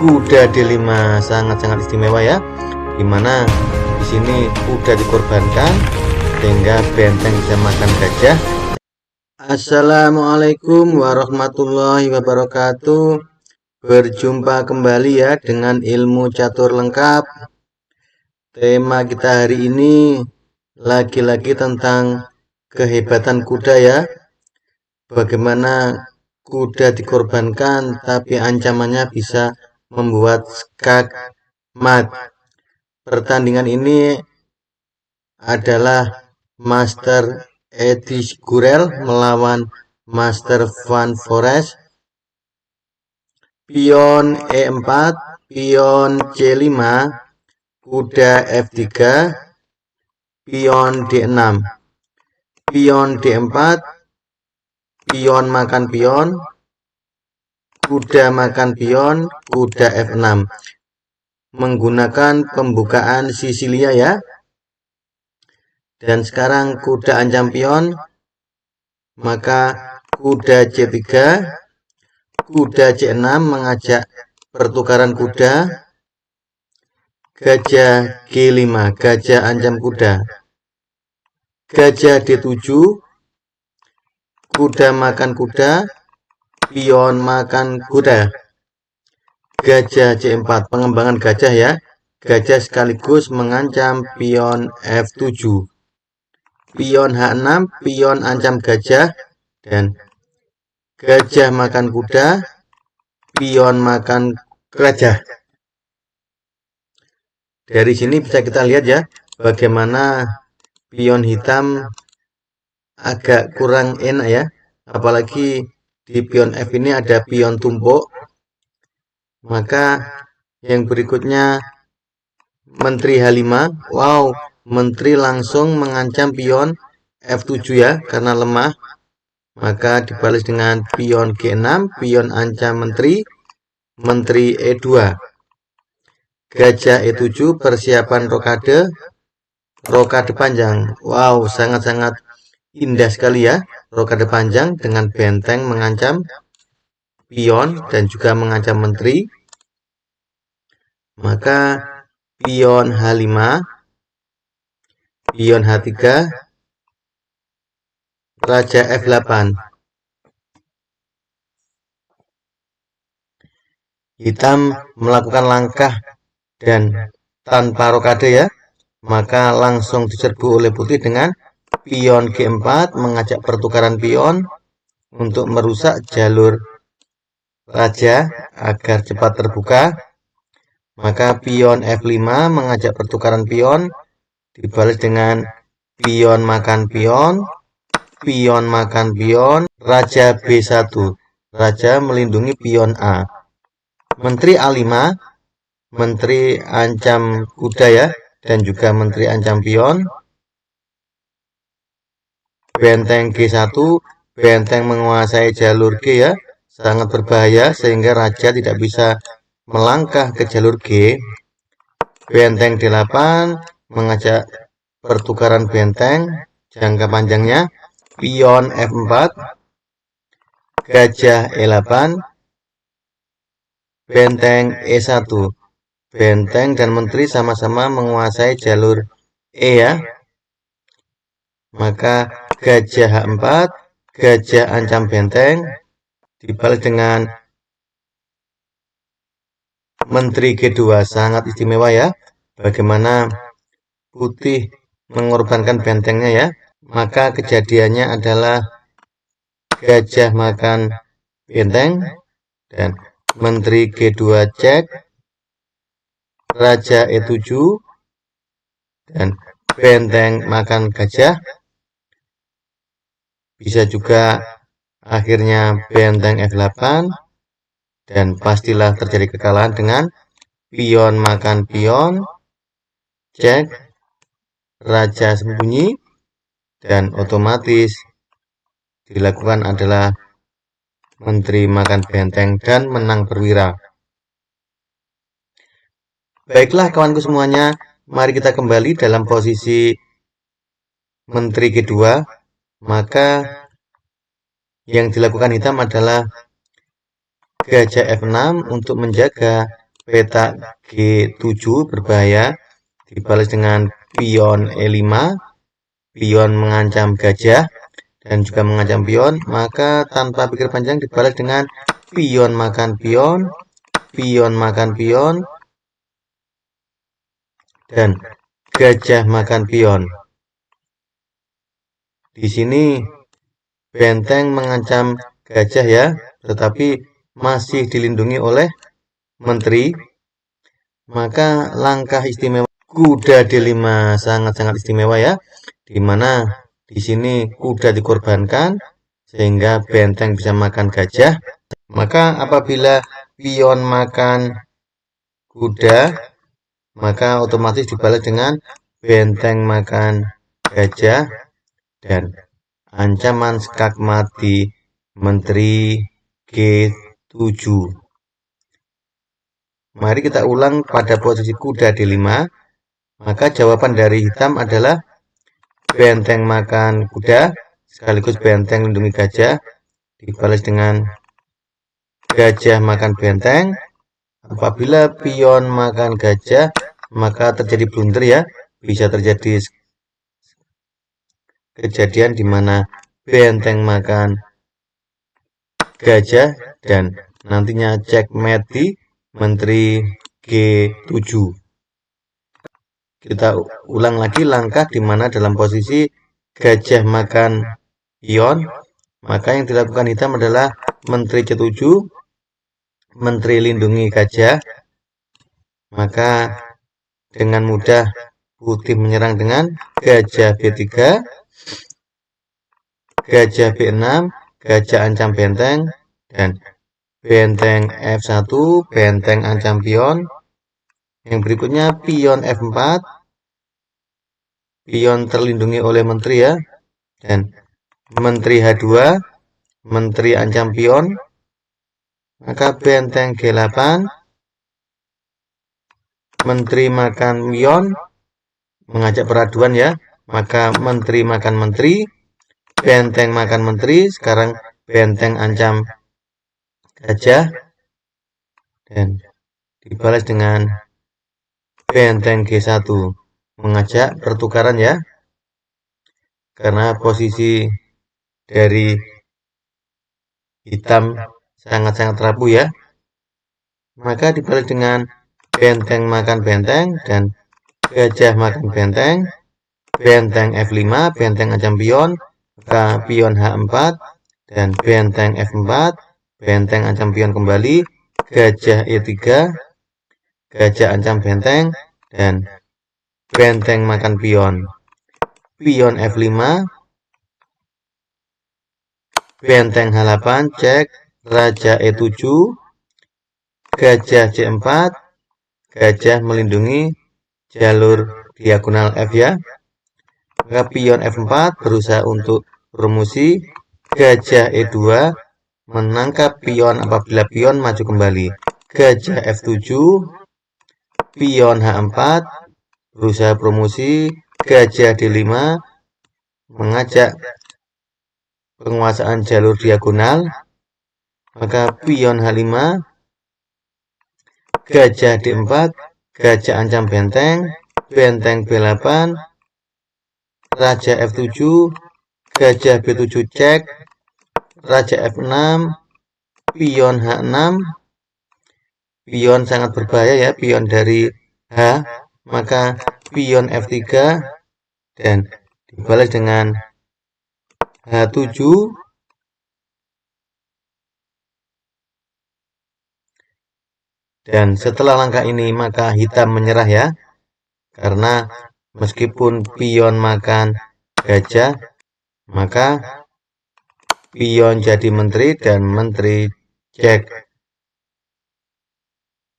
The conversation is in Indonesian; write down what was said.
Kuda D5 sangat-sangat istimewa ya, dimana di sini kuda dikorbankan sehingga benteng bisa makan gajah. Assalamualaikum warahmatullahi wabarakatuh. Berjumpa kembali ya dengan ilmu catur lengkap. Tema kita hari ini lagi-lagi tentang kehebatan kuda ya. Bagaimana kuda dikorbankan tapi ancamannya bisa membuat skak mat. Pertandingan ini adalah Master Edi Gurel melawan Master Van Forest. Pion E4, pion C5, kuda F3, pion D6, pion D4, pion makan pion, kuda makan pion, kuda F6. Menggunakan pembukaan Sisilia ya. Dan sekarang kuda ancam pion, maka kuda C3, kuda C6 mengajak pertukaran kuda, gajah G5, gajah ancam kuda, gajah D7, kuda makan kuda, pion makan kuda, gajah C4, pengembangan gajah ya, gajah sekaligus mengancam pion F7, pion H6, pion ancam gajah, dan gajah makan kuda, pion makan gajah. Dari sini bisa kita lihat ya, bagaimana pion hitam agak kurang enak ya, apalagi di pion F ini ada pion tumpuk. Maka yang berikutnya Menteri H5, wow, Menteri langsung mengancam pion F7 ya, karena lemah. Maka dibalas dengan pion G6, pion ancam Menteri, Menteri E2. Gajah E7, persiapan rokade, rokade panjang. Wow, sangat-sangat indah sekali ya, rokade panjang dengan benteng mengancam pion dan juga mengancam menteri. Maka pion H5, pion H3, raja F8. Hitam melakukan langkah dan tanpa rokade ya, maka langsung diserbu oleh putih dengan pion G4 mengajak pertukaran pion untuk merusak jalur raja agar cepat terbuka. Maka pion F5 mengajak pertukaran pion, dibalas dengan pion makan pion, pion makan pion, raja B1, raja melindungi pion A. Menteri A5, menteri ancam kuda ya, dan juga menteri ancam pion. Benteng G1, benteng menguasai jalur G ya, sangat berbahaya sehingga raja tidak bisa melangkah ke jalur G. Benteng D8 mengajak pertukaran benteng jangka panjangnya, pion F4, gajah E8, benteng E1. Benteng dan menteri sama-sama menguasai jalur E ya. Maka gajah H4, gajah ancam benteng, dibalas dengan menteri G2, sangat istimewa ya. Bagaimana putih mengorbankan bentengnya ya. Maka kejadiannya adalah gajah makan benteng dan menteri G2 cek, raja E7 dan benteng makan gajah. Bisa juga akhirnya benteng F8 dan pastilah terjadi kekalahan dengan pion makan pion, cek, raja sembunyi, dan otomatis dilakukan adalah menteri makan benteng dan menang perwira. Baiklah kawanku semuanya, mari kita kembali dalam posisi menteri G2. Maka yang dilakukan hitam adalah gajah F6 untuk menjaga petak G7 berbahaya, dibalas dengan pion E5, pion mengancam gajah, dan juga mengancam pion, maka tanpa pikir panjang dibalas dengan pion makan pion, pion makan pion, dan gajah makan pion. Di sini benteng mengancam gajah ya, tetapi masih dilindungi oleh menteri. Maka langkah istimewa kuda D5 sangat-sangat istimewa ya, dimana di sini kuda dikorbankan sehingga benteng bisa makan gajah. Maka apabila pion makan kuda, maka otomatis dibalas dengan benteng makan gajah dan ancaman skak mati menteri G7. Mari kita ulang pada posisi kuda D5. Maka jawaban dari hitam adalah benteng makan kuda sekaligus benteng lindungi gajah dibalas dengan gajah makan benteng. Apabila pion makan gajah, maka terjadi blunder ya. Bisa terjadi kejadian di mana benteng makan gajah dan nantinya checkmate di menteri G7. Kita ulang lagi langkah di mana dalam posisi gajah makan pion, maka yang dilakukan hitam adalah menteri C7, menteri lindungi gajah. Maka dengan mudah putih menyerang dengan gajah B3, gajah B6, gajah ancam benteng, dan benteng F1, benteng ancam pion. Yang berikutnya pion F4, pion terlindungi oleh menteri ya, dan menteri H2, menteri ancam pion. Maka benteng G8, menteri makan pion, mengajak peraduan ya, maka menteri makan menteri, benteng makan menteri, sekarang benteng ancam gajah, dan dibalas dengan benteng G1, mengajak pertukaran ya, karena posisi dari hitam sangat-sangat rapuh ya. Maka dibalas dengan benteng makan benteng dan gajah makan benteng, benteng F5, benteng ancam pion, maka pion H4, dan benteng F4, benteng ancam pion kembali, gajah E3, gajah ancam benteng, dan benteng makan pion, pion F5, benteng H8, cek, raja E7, gajah C4, gajah melindungi jalur diagonal F ya. Maka pion F4 berusaha untuk promosi, gajah E2 menangkap pion apabila pion maju kembali, gajah F7, pion H4 berusaha promosi, gajah D5 mengajak penguasaan jalur diagonal, maka pion H5, gajah D4, gajah ancam benteng, benteng B8, raja F7, gajah B7 cek, raja F6, pion H6, pion sangat berbahaya ya, pion dari H, maka pion F3 dan dibalas dengan H7, dan setelah langkah ini maka hitam menyerah ya, karena meskipun pion makan gajah, maka pion jadi menteri dan menteri cek